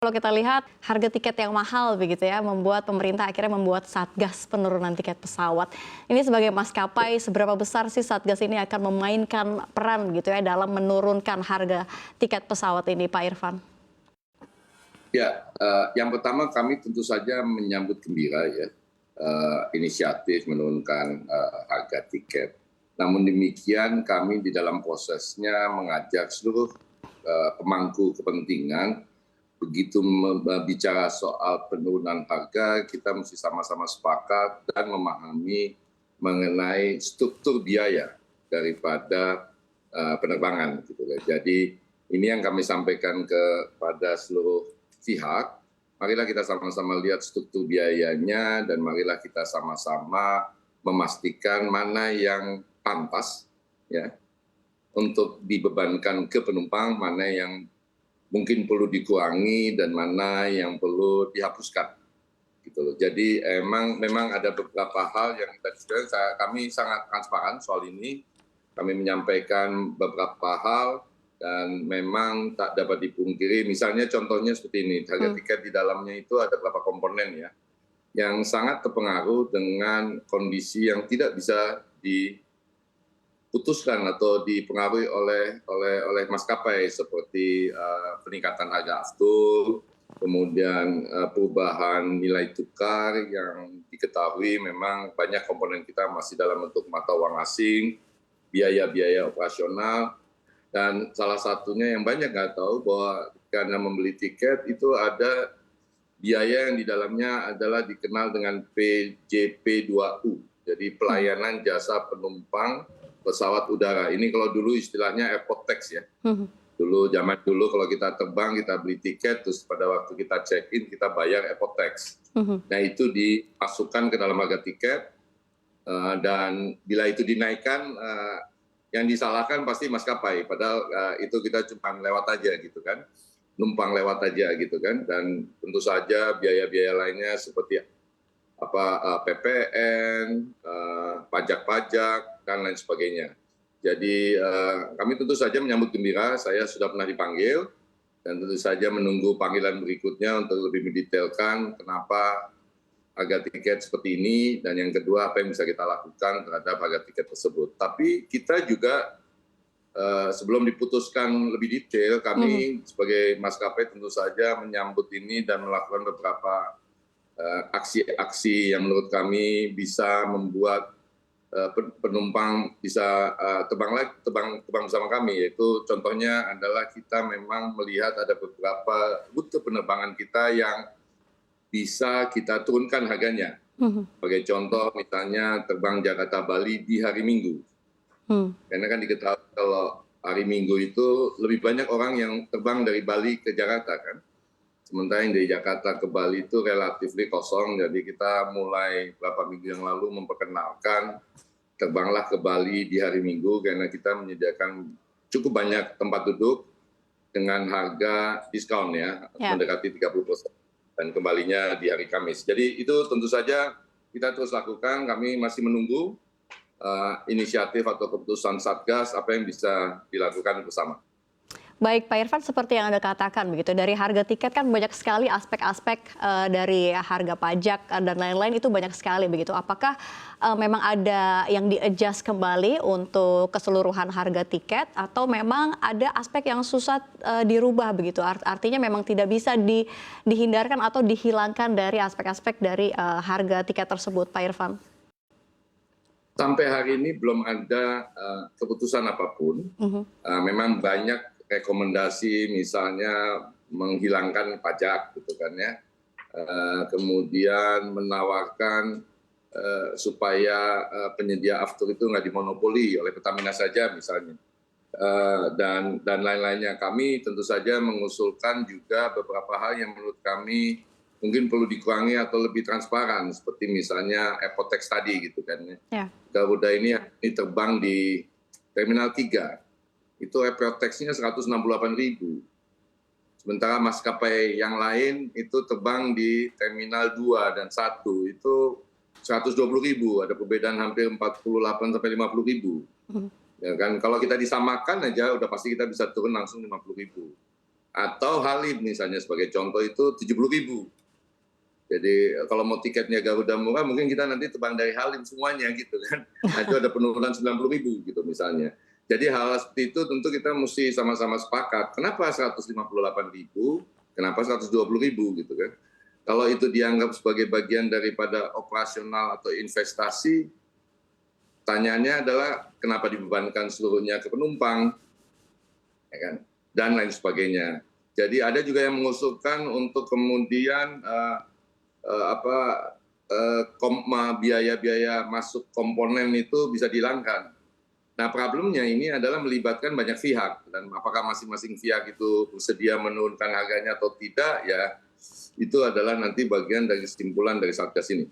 Kalau kita lihat harga tiket yang mahal begitu ya, membuat pemerintah akhirnya membuat satgas penurunan tiket pesawat. Ini sebagai maskapai, seberapa besar sih satgas ini akan memainkan peran gitu ya dalam menurunkan harga tiket pesawat ini, Pak Irfan? Ya, yang pertama kami tentu saja menyambut gembira ya inisiatif menurunkan harga tiket. Namun demikian kami di dalam prosesnya mengajak seluruh pemangku kepentingan begitu bicara soal penurunan harga, kita mesti sama-sama sepakat dan memahami mengenai struktur biaya daripada penerbangan. Gitu. Jadi ini yang kami sampaikan kepada seluruh pihak, marilah kita sama-sama lihat struktur biayanya dan marilah kita sama-sama memastikan mana yang pantas ya untuk dibebankan ke penumpang, mana yang mungkin perlu dikurangi dan mana yang perlu dihapuskan. Gitu loh. Jadi memang ada beberapa hal yang kita diskusikan. Kami sangat transparan soal ini. Kami menyampaikan beberapa hal dan memang tak dapat dipungkiri. Misalnya contohnya seperti ini, harga tiket di dalamnya itu ada beberapa komponen ya, yang sangat terpengaruh dengan kondisi yang tidak bisa diputuskan atau dipengaruhi oleh maskapai seperti peningkatan harga aftur, kemudian perubahan nilai tukar yang diketahui memang banyak komponen kita masih dalam bentuk mata uang asing, biaya-biaya operasional, dan salah satunya yang banyak nggak tahu bahwa karena membeli tiket itu ada biaya yang di dalamnya adalah dikenal dengan PJP2U, jadi pelayanan jasa penumpang pesawat udara. Ini kalau dulu istilahnya airport tax ya. Zaman dulu kalau kita terbang, kita beli tiket, terus pada waktu kita check-in, kita bayar airport tax. Nah itu dimasukkan ke dalam harga tiket, dan bila itu dinaikkan, yang disalahkan pasti maskapai. Padahal itu kita cuma lewat aja gitu kan, numpang lewat aja gitu kan. Dan tentu saja biaya-biaya lainnya seperti PPN, pajak-pajak, dan lain sebagainya. Jadi kami tentu saja menyambut gembira, saya sudah pernah dipanggil, dan tentu saja menunggu panggilan berikutnya untuk lebih mendetailkan kenapa harga tiket seperti ini, dan yang kedua apa yang bisa kita lakukan terhadap harga tiket tersebut. Tapi kita juga sebelum diputuskan lebih detail, kami sebagai maskapai tentu saja menyambut ini dan melakukan beberapa aksi-aksi yang menurut kami bisa membuat penumpang bisa terbang bersama kami, yaitu contohnya adalah kita memang melihat ada beberapa rute penerbangan kita yang bisa kita turunkan harganya. Sebagai contoh misalnya terbang Jakarta-Bali di hari Minggu. Karena kan diketahui kalau hari Minggu itu lebih banyak orang yang terbang dari Bali ke Jakarta kan. Sementara yang dari Jakarta ke Bali itu relatif kosong, jadi kita mulai beberapa minggu yang lalu memperkenalkan terbanglah ke Bali di hari Minggu karena kita menyediakan cukup banyak tempat duduk dengan harga diskon ya, mendekati 30%, dan kembalinya di hari Kamis. Jadi itu tentu saja kita terus lakukan, kami masih menunggu inisiatif atau keputusan Satgas apa yang bisa dilakukan bersama. Baik Pak Irfan, seperti yang Anda katakan begitu, dari harga tiket kan banyak sekali aspek-aspek dari harga pajak dan lain-lain itu banyak sekali begitu. Apakah memang ada yang di-adjust kembali untuk keseluruhan harga tiket atau memang ada aspek yang susah dirubah begitu? Artinya memang tidak bisa dihindarkan atau dihilangkan dari aspek-aspek dari harga tiket tersebut, Pak Irfan? Sampai hari ini belum ada keputusan apapun. Memang banyak rekomendasi misalnya menghilangkan pajak gitu kan ya, kemudian menawarkan supaya penyedia aftur itu nggak dimonopoli oleh Pertamina saja misalnya, dan lain-lainnya. Kami tentu saja mengusulkan juga beberapa hal yang menurut kami mungkin perlu dikurangi atau lebih transparan, seperti misalnya airport tax tadi gitu kan ya. Garuda ini terbang di Terminal 3. Itu airport tax-nya 168.000. Sementara maskapai yang lain itu terbang di Terminal 2 dan 1 itu 120.000. Ada perbedaan hampir 48-50.000. Ya kan, kalau kita disamakan aja udah pasti kita bisa turun langsung 50.000. Atau Halim misalnya sebagai contoh itu 70.000. Jadi kalau mau tiketnya Garuda murah, mungkin kita nanti terbang dari Halim semuanya gitu kan. Nah, itu ada penurunan 90.000 gitu misalnya. Jadi hal seperti itu tentu kita mesti sama-sama sepakat. Kenapa 158.000? Kenapa 120.000 gitu kan? Kalau itu dianggap sebagai bagian daripada operasional atau investasi, tanyanya adalah kenapa dibebankan seluruhnya ke penumpang, ya kan? Dan lain sebagainya. Jadi ada juga yang mengusulkan untuk kemudian biaya-biaya masuk komponen itu bisa dihilangkan. Nah, problemnya ini adalah melibatkan banyak pihak, dan apakah masing-masing pihak itu bersedia menurunkan harganya atau tidak, ya itu adalah nanti bagian dari kesimpulan dari Satgas ini.